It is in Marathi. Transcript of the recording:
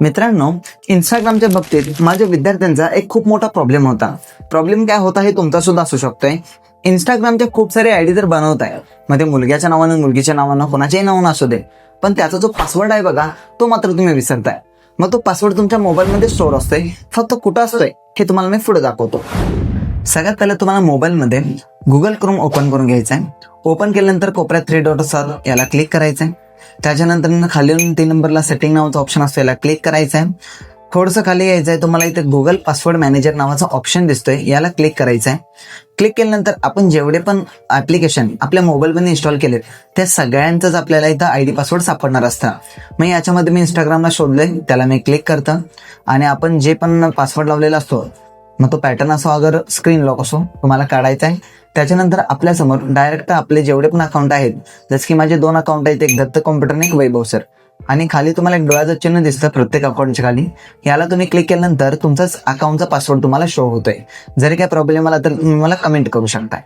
मित्रांनो, इंस्टाग्रामच्या बाबतीत माझ्या विद्यार्थ्यांचा एक खूप मोठा प्रॉब्लेम होता. प्रॉब्लेम काय होता हे तुमचा सुद्धा असू शकतोय. इंस्टाग्रामचे खूप सारे आयडी तर बनवताय, मग ते मुलग्याच्या नावानं, मुलगीच्या नावानं, कोणाच्याही नावानं असू दे, पण त्याचा जो पासवर्ड आहे बघा, तो मात्र तुम्ही विसरताय. मग तो पासवर्ड तुमच्या मोबाईलमध्ये स्टोअर असतोय, फक्त कुठं असतोय हे तुम्हाला मी पुढे दाखवतो. सगळ्यात पहिलं तुम्हाला मोबाईलमध्ये गुगल क्रोम ओपन करून घ्यायचं आहे. ओपन केल्यानंतर कोपऱ्यात 3 डॉट असतात, याला क्लिक करायचं आहे. त्याच्यानंतर खाली 3 नंबरला सेटिंग नावाचा ऑप्शन असतो, याला क्लिक करायचं आहे. थोडंसं खाली यायचं आहे, तुम्हाला इथे गुगल पासवर्ड मॅनेजर नावाचा ऑप्शन दिसतोय, याला क्लिक करायचं आहे. क्लिक केल्यानंतर आपण जेवढे पण ॲप्लिकेशन आपल्या मोबाईलमध्ये इन्स्टॉल केलेत त्या सगळ्यांचाच आपल्याला इथं आयडी पासवर्ड सापडणार असतं. मग याच्यामध्ये मी इंस्टाग्रामला शोधलंय, त्याला मी क्लिक करतो आणि आपण जे पण पासवर्ड लावलेला असतो, मग तो पॅटर्न असो अगर स्क्रीन लॉक असो, तुम्हाला काढायचा आहे. त्याच्यानंतर आपल्यासमोर डायरेक्ट आपले जेवढे पण अकाउंट आहेत, जसं की माझे 2 अकाउंट आहेत, एक दत्त कॉम्प्युटर आणि एक वैभव सर, आणि खाली तुम्हाला एक डोळ्याचं चिन्ह दिसतं प्रत्येक अकाउंटच्या खाली, याला तुम्ही क्लिक केल्यानंतर तुमचाच अकाउंटचा पासवर्ड तुम्हाला शो होतोय. जरी काय प्रॉब्लेम आला तर तुम्ही मला कमेंट करू शकता.